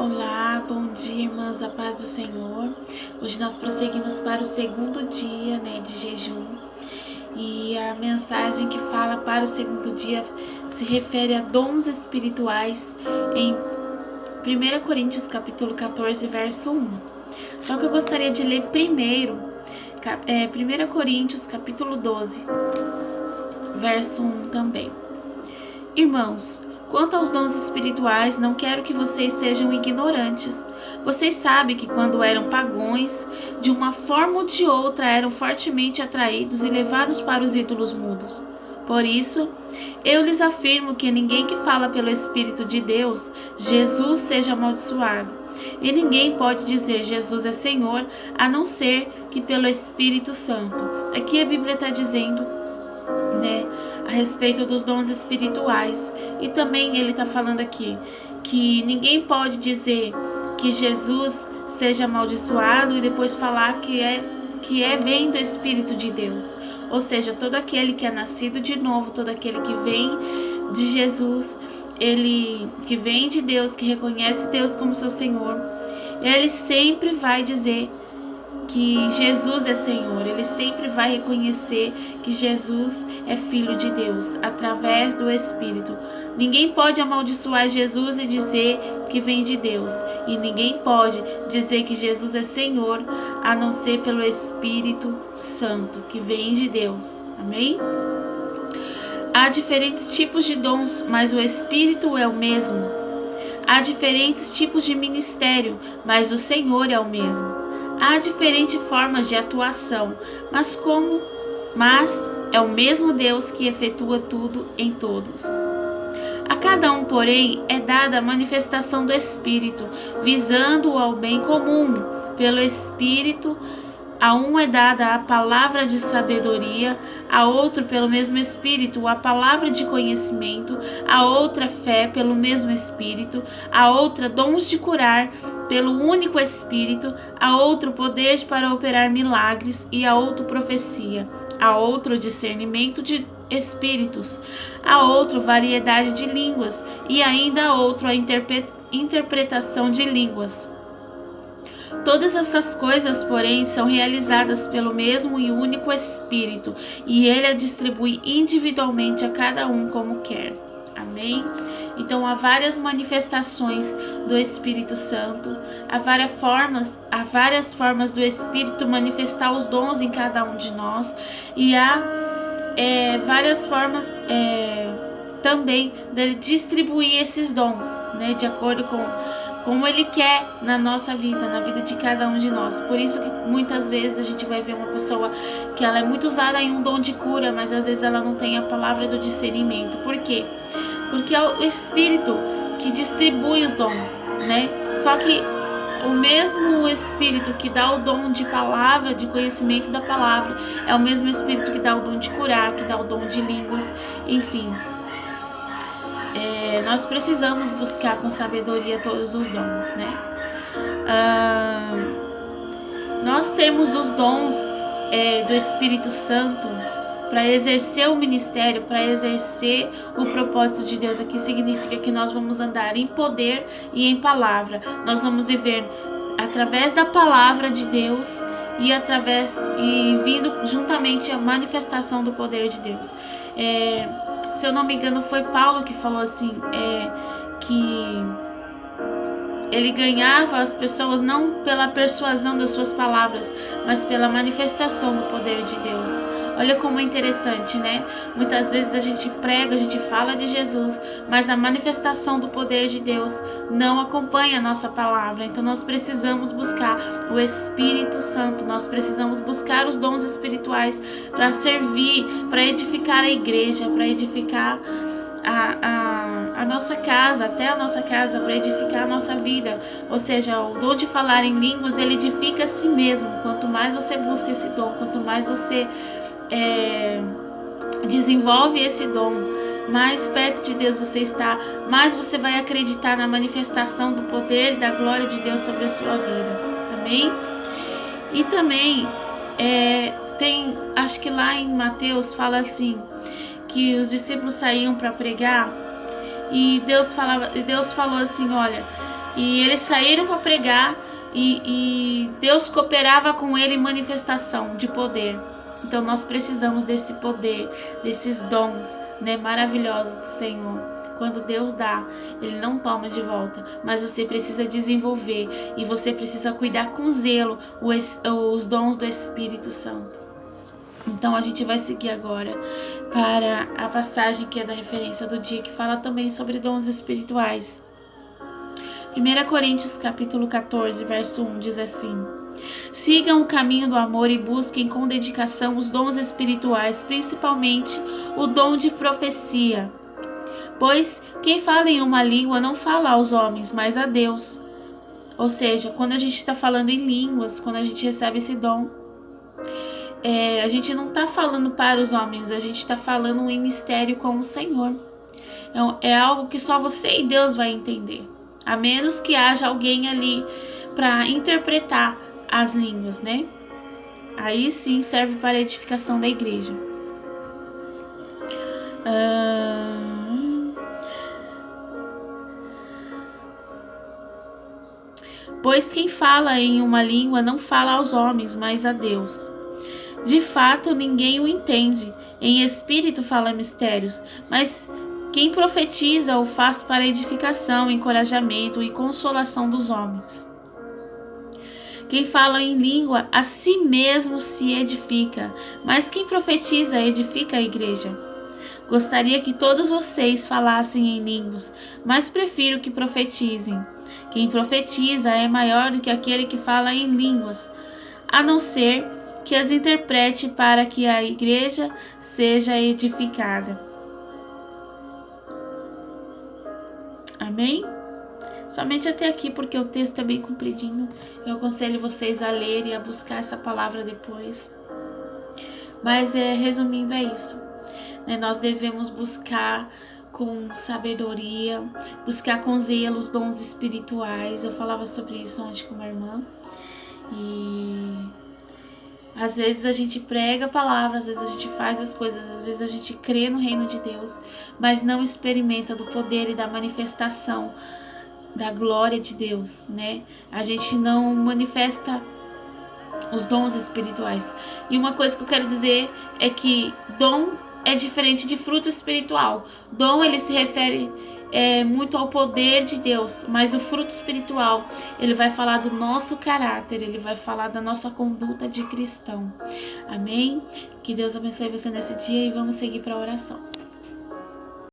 Olá, bom dia, irmãs, a paz do Senhor. Hoje nós prosseguimos para o segundo dia, de jejum. E a mensagem que fala para o segundo dia se refere a dons espirituais em 1 Coríntios capítulo 14, verso 1. Só que eu gostaria de ler primeiro 1 Coríntios capítulo 12, verso 1 também. Irmãos, quanto aos dons espirituais, não quero que vocês sejam ignorantes. Vocês sabem que quando eram pagãos, de uma forma ou de outra eram fortemente atraídos e levados para os ídolos mudos. Por isso, eu lhes afirmo que ninguém que fala pelo Espírito de Deus, Jesus seja amaldiçoado. E ninguém pode dizer Jesus é Senhor, a não ser que pelo Espírito Santo. Aqui a Bíblia está dizendo a respeito dos dons espirituais. E também ele está falando aqui que ninguém pode dizer que Jesus seja amaldiçoado e depois falar que vem do Espírito de Deus. Ou seja, todo aquele que é nascido de novo, todo aquele que vem de Jesus, ele que vem de Deus, que reconhece Deus como seu Senhor, ele sempre vai dizer que Jesus é Senhor, ele sempre vai reconhecer que Jesus é Filho de Deus, através do Espírito. Ninguém pode amaldiçoar Jesus e dizer que vem de Deus, e ninguém pode dizer que Jesus é Senhor, a não ser pelo Espírito Santo, que vem de Deus. Amém? Há diferentes tipos de dons, mas o Espírito é o mesmo. Há diferentes tipos de ministério, mas o Senhor é o mesmo. Há diferentes formas de atuação, mas é o mesmo Deus que efetua tudo em todos. A cada um, porém, é dada a manifestação do Espírito, visando ao bem comum. Pelo Espírito, a um é dada a palavra de sabedoria, a outro, pelo mesmo Espírito, a palavra de conhecimento, a outra, fé, pelo mesmo Espírito, a outra, dons de curar, pelo único Espírito, a outro, poder para operar milagres, e a outro, profecia, a outro, discernimento de espíritos, a outro, variedade de línguas, e ainda a outro, a interpretação de línguas. Todas essas coisas, porém, são realizadas pelo mesmo e único Espírito, e ele a distribui individualmente a cada um como quer. Amém? Então, há várias manifestações do Espírito Santo, há várias formas do Espírito manifestar os dons em cada um de nós, e há várias formas também dele distribuir esses dons, de acordo com como ele quer na nossa vida, na vida de cada um de nós. Por isso que muitas vezes a gente vai ver uma pessoa que ela é muito usada em um dom de cura, mas às vezes ela não tem a palavra do discernimento. Por quê? Porque é o Espírito que distribui os dons, Só que o mesmo Espírito que dá o dom de palavra, de conhecimento da palavra, é o mesmo Espírito que dá o dom de curar, que dá o dom de línguas, enfim. Nós precisamos buscar com sabedoria todos os dons, Nós temos os dons do Espírito Santo para exercer o ministério, para exercer o propósito de Deus. Aqui significa que nós vamos andar em poder e em palavra. Nós vamos viver através da palavra de Deus e vindo juntamente a manifestação do poder de Deus. Se eu não me engano, foi Paulo que falou assim, que ele ganhava as pessoas não pela persuasão das suas palavras, mas pela manifestação do poder de Deus. Olha como é interessante, Muitas vezes a gente prega, a gente fala de Jesus, mas a manifestação do poder de Deus não acompanha a nossa palavra. Então nós precisamos buscar o Espírito Santo, nós precisamos buscar os dons espirituais para servir, para edificar a igreja, para edificar a nossa casa, até a nossa casa, para edificar a nossa vida. Ou seja, o dom de falar em línguas, ele edifica a si mesmo. Quanto mais você busca esse dom, quanto mais você desenvolve esse dom, mais perto de Deus você está, mais você vai acreditar na manifestação do poder e da glória de Deus sobre a sua vida. Amém? E também acho que lá em Mateus fala assim, que os discípulos saíam para pregar, e Deus falou assim, olha, e eles saíram para pregar e Deus cooperava com ele em manifestação de poder. Então nós precisamos desse poder, desses dons, né, maravilhosos do Senhor. Quando Deus dá, Ele não toma de volta, mas você precisa desenvolver e você precisa cuidar com zelo os dons do Espírito Santo. Então a gente vai seguir agora para a passagem que é da referência do dia, que fala também sobre dons espirituais. 1 Coríntios capítulo 14, verso 1 diz assim: sigam o caminho do amor e busquem com dedicação os dons espirituais, principalmente o dom de profecia. Pois quem fala em uma língua não fala aos homens, mas a Deus. Ou seja, quando a gente está falando em línguas, quando a gente recebe esse dom, a gente não está falando para os homens, a gente está falando em mistério com o Senhor. É algo que só você e Deus vai entender. A menos que haja alguém ali para interpretar as línguas, né? Aí sim serve para a edificação da igreja. Pois quem fala em uma língua não fala aos homens, mas a Deus. De fato, ninguém o entende. Em espírito fala mistérios, mas quem profetiza o faz para edificação, encorajamento e consolação dos homens. Quem fala em língua, a si mesmo se edifica, mas quem profetiza edifica a igreja. Gostaria que todos vocês falassem em línguas, mas prefiro que profetizem. Quem profetiza é maior do que aquele que fala em línguas, a não ser que as interprete para que a igreja seja edificada. Amém? Somente até aqui, porque o texto é bem compridinho. Eu aconselho vocês a ler e a buscar essa palavra depois. Mas resumindo, é isso. Nós devemos buscar com sabedoria, buscar com zelo os dons espirituais. Eu falava sobre isso ontem com uma irmã. E às vezes a gente prega a palavra, às vezes a gente faz as coisas, às vezes a gente crê no reino de Deus, mas não experimenta do poder e da manifestação da glória de Deus, né? A gente não manifesta os dons espirituais. E uma coisa que eu quero dizer é que dom é diferente de fruto espiritual. Dom, ele se refere muito ao poder de Deus, mas o fruto espiritual, ele vai falar do nosso caráter, ele vai falar da nossa conduta de cristão. Amém? Que Deus abençoe você nesse dia e vamos seguir para a oração.